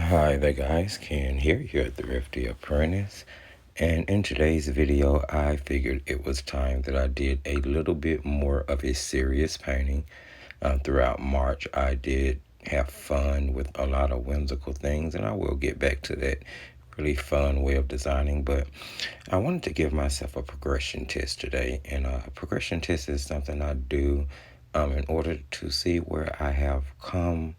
Hi there guys, Ken here at the Thrifty Apprentice, and in today's video I figured it was time that I did a little bit more of a serious painting. Throughout March I did have fun with a lot of whimsical things, and I will get back to that really fun way of designing, but I wanted to give myself a progression test today, and a progression test is something I do in order to see where I have come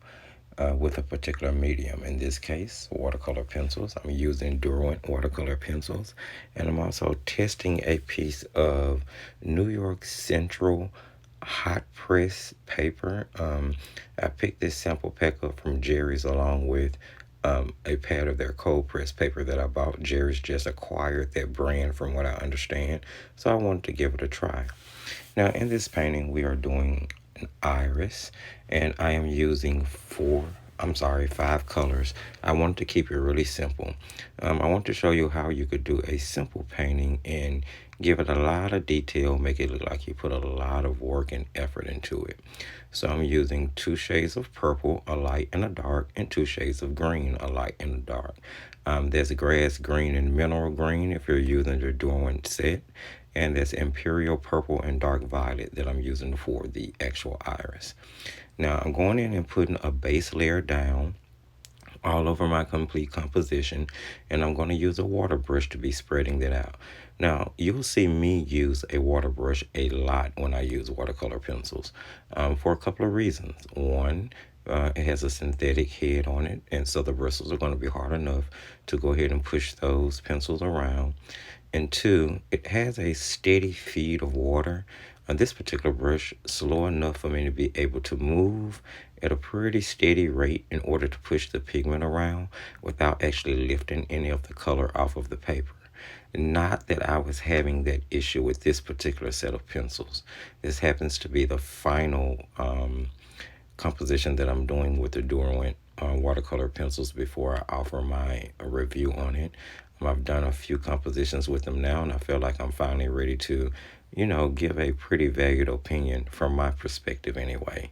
with a particular medium. In this case, watercolor pencils. I'm using Derwent Watercolor pencils, and I'm also testing a piece of New York Central hot press paper. I picked this sample pack up from Jerry's along with a pad of their cold press paper that I bought. Jerry's just acquired that brand from what I understand, so I wanted to give it a try. Now in this painting we are doing an iris, and I am using 5 colors. I wanted to keep it really simple. I want to show you how you could do a simple painting and give it a lot of detail, make it look like you put a lot of work and effort into it. So I'm using 2 shades of purple, a light and a dark, and 2 shades of green, a light and a dark. There's grass green and mineral green if you're using the Derwent set, and there's imperial purple and dark violet that I'm using for the actual iris. Now I'm going in and putting a base layer down all over my complete composition, and I'm going to use a water brush to be spreading that out. Now you'll see me use a water brush a lot when I use watercolor pencils for a couple of reasons. One, it has a synthetic head on it, and so the bristles are going to be hard enough to go ahead and push those pencils around. And 2, it has a steady feed of water. This particular brush, slow enough for me to be able to move at a pretty steady rate in order to push the pigment around without actually lifting any of the color off of the paper. Not that I was having that issue with this particular set of pencils. This happens to be the final composition that I'm doing with the Derwent watercolor pencils before I offer my review on it. I've done a few compositions with them now, and I feel like I'm finally ready to, give a pretty valued opinion from my perspective anyway.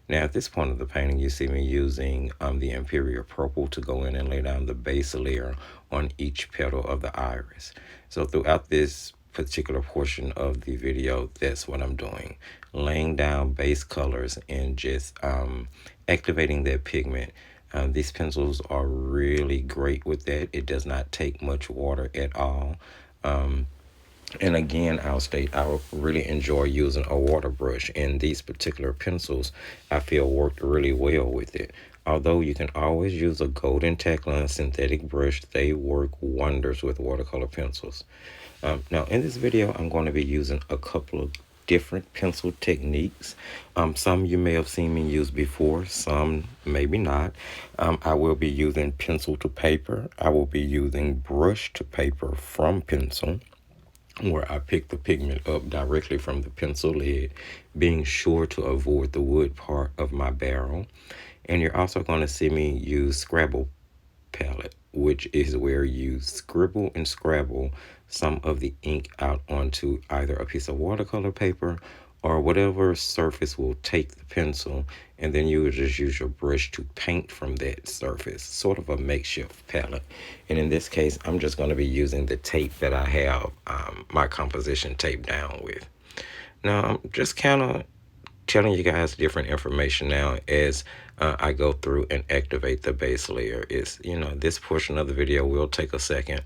Now, at this point of the painting, you see me using the Imperial Purple to go in and lay down the base layer on each petal of the iris. So throughout this particular portion of the video, that's what I'm doing. Laying down base colors and just activating that pigment. These pencils are really great with that. It does not take much water at all. And again, I'll state I really enjoy using a water brush, and these particular pencils I feel worked really well with it. Although you can always use a golden Tacline synthetic brush, they work wonders with watercolor pencils. Now in this video, I'm going to be using a couple of different pencil techniques. Some you may have seen me use before, some maybe not. I will be using pencil to paper. I will be using brush to paper from pencil, where I pick the pigment up directly from the pencil lid, being sure to avoid the wood part of my barrel. And you're also going to see me use Scrabble palette, which is where you scribble and scrabble some of the ink out onto either a piece of watercolor paper or whatever surface will take the pencil, and then you would just use your brush to paint from that surface, sort of a makeshift palette. And in this case, I'm just going to be using the tape that I have my composition taped down with. Now, I'm just kind of telling you guys different information now as I go through and activate the base layer. This portion of the video will take a second,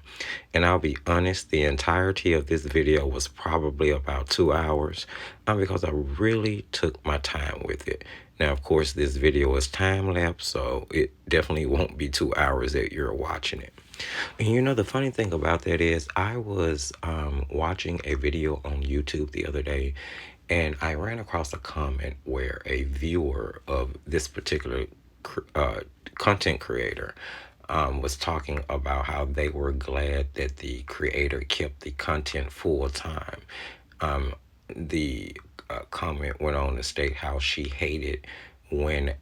and I'll be honest, the entirety of this video was probably about 2 hours because I really took my time with it. Now, of course, this video is time-lapse, so it definitely won't be 2 hours that you're watching it. And the funny thing about that is I was watching a video on YouTube the other day, and I ran across a comment where a viewer of this particular content creator was talking about how they were glad that the creator kept the content full time. The comment went on to state how she hated when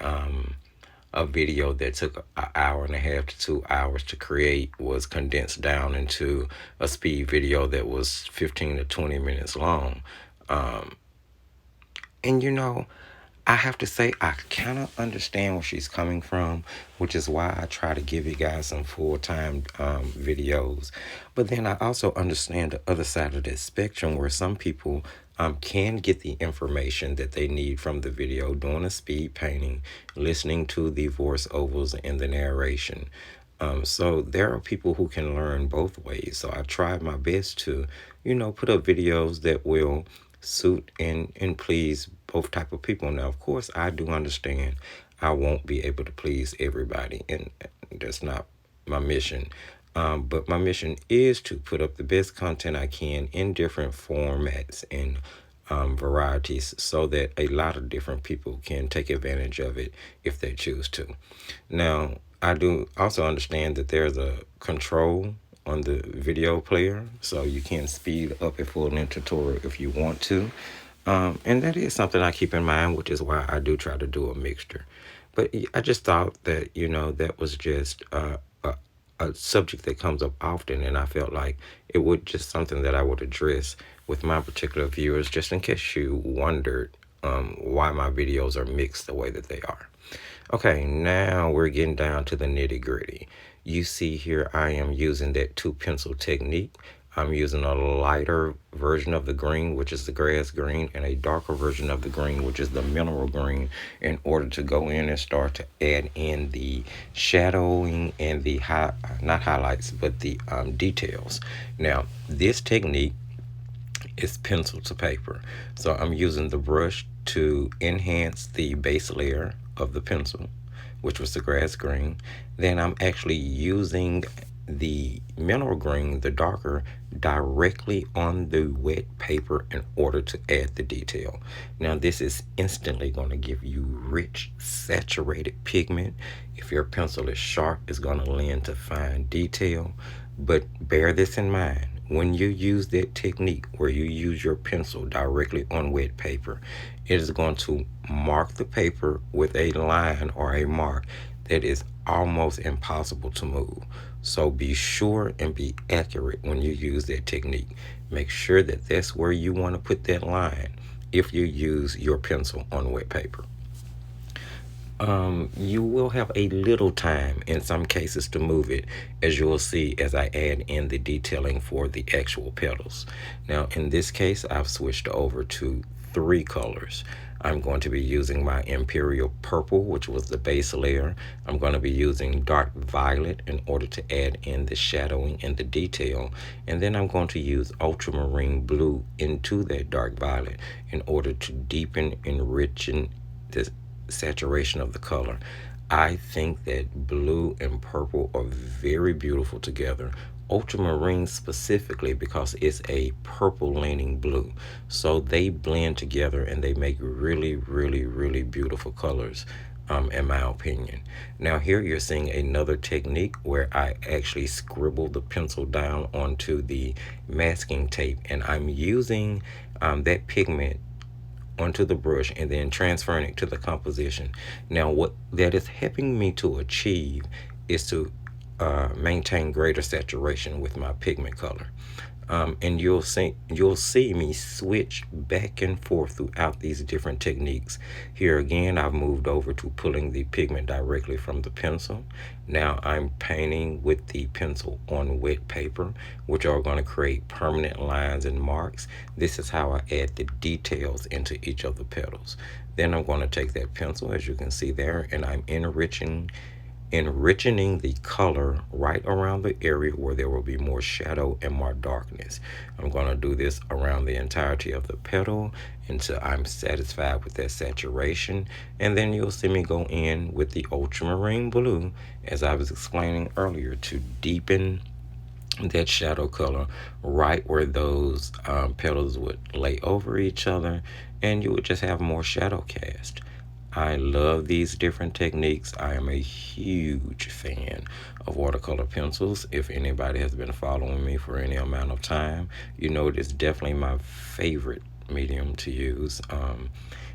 a video that took an hour and a half to 2 hours to create was condensed down into a speed video that was 15 to 20 minutes long. And I have to say, I kind of understand where she's coming from, which is why I try to give you guys some full-time videos. But then I also understand the other side of that spectrum where some people can get the information that they need from the video, doing a speed painting, listening to the voiceovers and the narration. So there are people who can learn both ways. So I tried my best to, put up videos that will suit and please both type of people. Now, of course, I do understand I won't be able to please everybody, and that's not my mission. But my mission is to put up the best content I can in different formats and varieties so that a lot of different people can take advantage of it if they choose to. Now, I do also understand that there's a control on the video player, so you can speed up a full-length tutorial if you want to. And that is something I keep in mind, which is why I do try to do a mixture. But I just thought that, that was just a subject that comes up often, and I felt like it would just something that I would address with my particular viewers, just in case you wondered why my videos are mixed the way that they are. Okay, now we're getting down to the nitty gritty. You see here I am using that 2-pencil technique. I'm using a lighter version of the green, which is the grass green, and a darker version of the green, which is the mineral green, in order to go in and start to add in the shadowing and the not highlights, but the details. Now, this technique is pencil to paper. So I'm using the brush to enhance the base layer of the pencil, which was the grass green. Then I'm actually using the mineral green, the darker, directly on the wet paper in order to add the detail. Now this is instantly going to give you rich, saturated pigment. If your pencil is sharp, it's going to lend to fine detail. But bear this in mind. When you use that technique where you use your pencil directly on wet paper, it is going to mark the paper with a line or a mark that is almost impossible to move. So be sure and be accurate when you use that technique. Make sure that that's where you want to put that line if you use your pencil on wet paper. You will have a little time in some cases to move it, as you will see as I add in the detailing for the actual petals. Now in this case, I've switched over to 3 colors. I'm going to be using my Imperial Purple, which was the base layer. I'm going to be using Dark Violet in order to add in the shadowing and the detail. And then I'm going to use Ultramarine Blue into that Dark Violet in order to deepen, enrichen the saturation of the color. I think that blue and purple are very beautiful together. Ultramarine specifically because it's a purple leaning blue. So they blend together and they make really, really, really beautiful colors, in my opinion. Now here you're seeing another technique where I actually scribble the pencil down onto the masking tape, and I'm using that pigment onto the brush and then transferring it to the composition. Now what that is helping me to achieve is to maintain greater saturation with my pigment color. And you'll see me switch back and forth throughout these different techniques. Here again, I've moved over to pulling the pigment directly from the pencil. Now I'm painting with the pencil on wet paper, which are going to create permanent lines and marks. This is how I add the details into each of the petals. Then I'm going to take that pencil, as you can see there, and I'm enriching the color right around the area where there will be more shadow and more darkness. I'm going to do this around the entirety of the petal until I'm satisfied with that saturation, and then you'll see me go in with the ultramarine blue, as I was explaining earlier, to deepen that shadow color right where those petals would lay over each other, and you would just have more shadow cast. I love these different techniques. I am a huge fan of watercolor pencils. If anybody has been following me for any amount of time, you know it is definitely my favorite medium to use.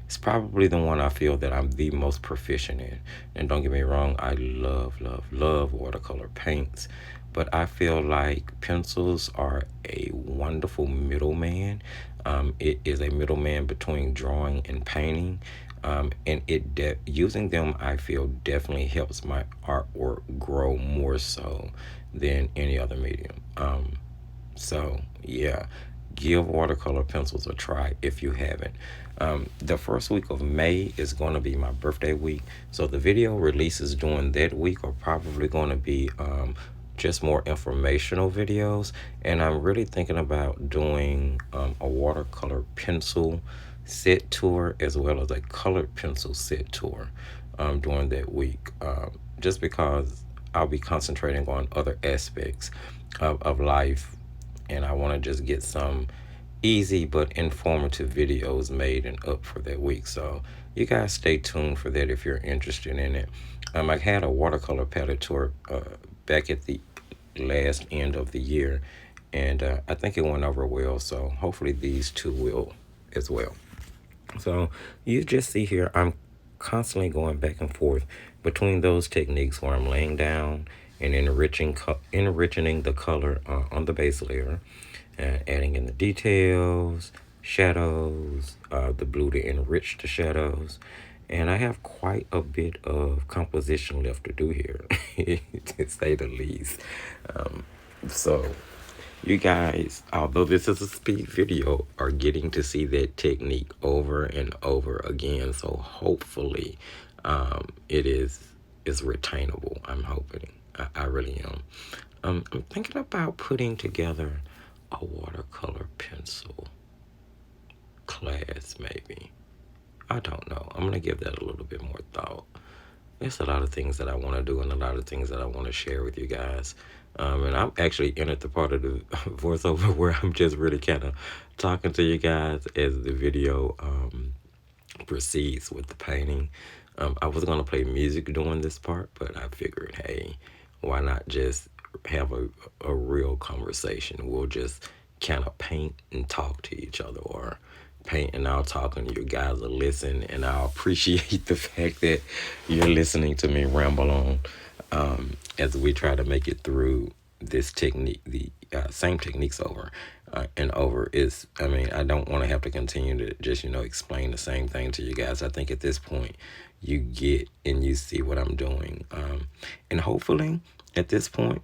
It's probably the one I feel that I'm the most proficient in. And don't get me wrong, I love, love, love watercolor paints. But I feel like pencils are a wonderful middleman. It is a middleman between drawing and painting. And using them, I feel, definitely helps my artwork grow more so than any other medium. So yeah, give watercolor pencils a try if you haven't. The first week of May is going to be my birthday week, so the video releases during that week are probably going to be just more informational videos. And I'm really thinking about doing a watercolor pencil set tour as well as a colored pencil set tour during that week, just because I'll be concentrating on other aspects of life, and I want to just get some easy but informative videos made and up for that week. So you guys stay tuned for that if you're interested in it. I had a watercolor palette tour back at the last end of the year, and I think it went over well. So hopefully these two will as well. So you just see here, I'm constantly going back and forth between those techniques where I'm laying down and enriching the color on the base layer, adding in the details, shadows, the blue to enrich the shadows. And I have quite a bit of composition left to do here, to say the least. So you guys, although this is a speed video, are getting to see that technique over and over again. So hopefully it is retainable. I'm hoping. I really am. I'm thinking about putting together a watercolor pencil class, maybe. I don't know. I'm going to give that a little bit more thought. There's a lot of things that I want to do and a lot of things that I want to share with you guys. And I'm actually in at the part of the voiceover where I'm just really kind of talking to you guys as the video proceeds with the painting. I was going to play music during this part, but I figured, hey, why not just have a real conversation? We'll just kind of paint and talk to each other, or paint and I'll talk and you guys will listen, and I'll appreciate the fact that you're listening to me ramble on as we try to make it through this technique, the same techniques over and over. Is, I mean, I don't want to have to continue to just, explain the same thing to you guys. I think at this point you get and you see what I'm doing. And hopefully at this point,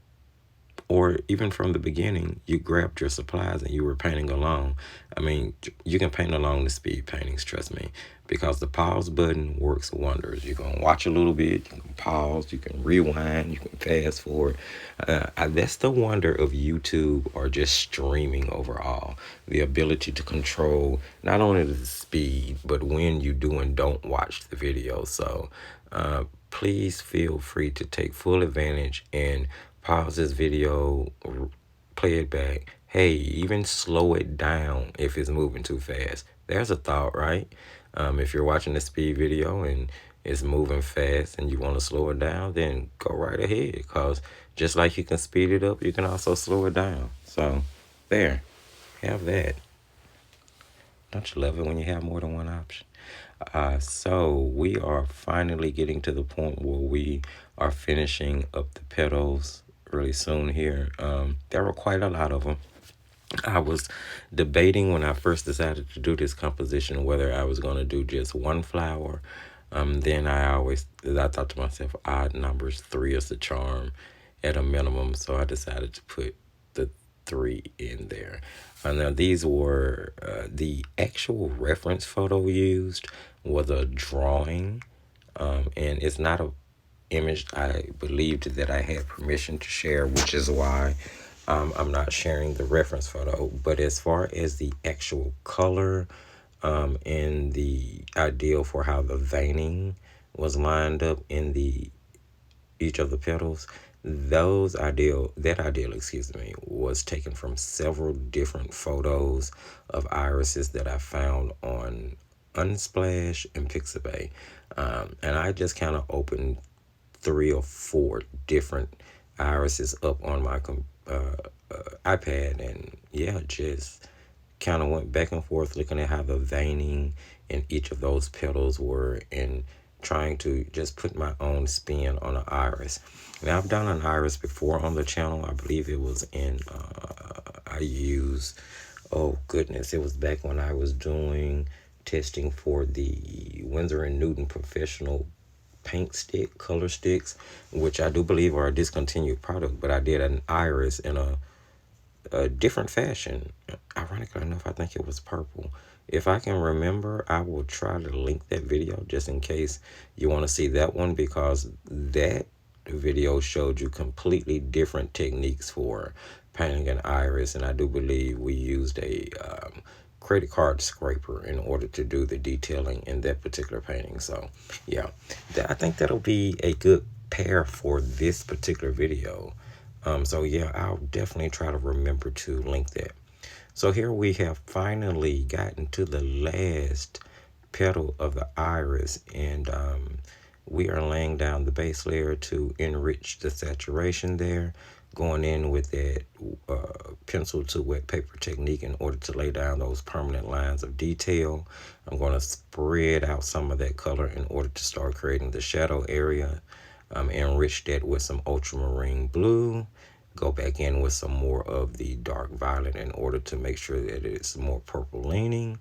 or even from the beginning, you grabbed your supplies and you were painting along. I mean, you can paint along the speed paintings, trust me, because the pause button works wonders. You can watch a little bit, you can pause, you can rewind, you can fast forward. That's the wonder of YouTube or just streaming overall. The ability to control not only the speed, but when you do and don't watch the video. So please feel free to take full advantage and pause this video, play it back. Hey, even slow it down if it's moving too fast. There's a thought, right? If you're watching a speed video and it's moving fast and you want to slow it down, then go right ahead. Because just like you can speed it up, you can also slow it down. So, there. Have that. Don't you love it when you have more than one option? So we are finally getting to the point where we are finishing up the petals really soon here. There were quite a lot of them. I was debating when I first decided to do this composition whether I was going to do just one flower. Then I thought to myself, odd numbers, 3 is the charm at a minimum. So I decided to put the 3 in there. Now these were the actual reference photo used was a drawing, and it's not a image I believed that I had permission to share, which is why I'm not sharing the reference photo. But as far as the actual color and the ideal for how the veining was lined up in each of the petals, that ideal, was taken from several different photos of irises that I found on Unsplash and Pixabay. And I just kind of opened 3 or 4 different irises up on my iPad, and yeah, just kind of went back and forth looking at how the veining in each of those petals were, and trying to just put my own spin on an iris. Now, I've done an iris before on the channel. I believe it was oh goodness, it was back when I was doing testing for the Winsor & Newton Professional paint stick, color sticks, which I do believe are a discontinued product, but I did an iris in a different fashion. Ironically enough, I think it was purple. If I can remember, I will try to link that video just in case you want to see that one, because that video showed you completely different techniques for painting an iris, and I do believe we used a credit card scraper in order to do the detailing in that particular painting. So yeah, I think that'll be a good pair for this particular video. So yeah, I'll definitely try to remember to link that. So here we have finally gotten to the last petal of the iris, and we are laying down the base layer to enrich the saturation there, going in with that pencil to wet paper technique in order to lay down those permanent lines of detail. I'm going to spread out some of that color in order to start creating the shadow area. Enrich that with some ultramarine blue. Go back in with some more of the dark violet in order to make sure that it's more purple leaning.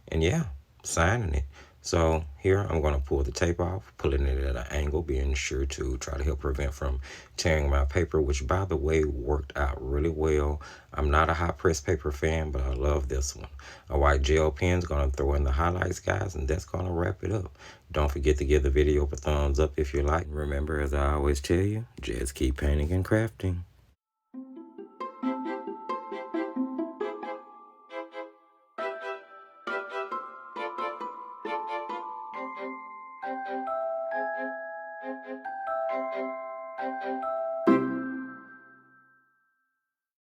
And yeah, signing it. So here I'm going to pull the tape off, pulling it at an angle, being sure to try to help prevent from tearing my paper, which by the way worked out really well. I'm not a hot press paper fan, but I love this one. A white gel pen's going to throw in the highlights, guys, and that's going to wrap it up. Don't forget to give the video a thumbs up if you like. Remember, as I always tell you, just keep painting and crafting.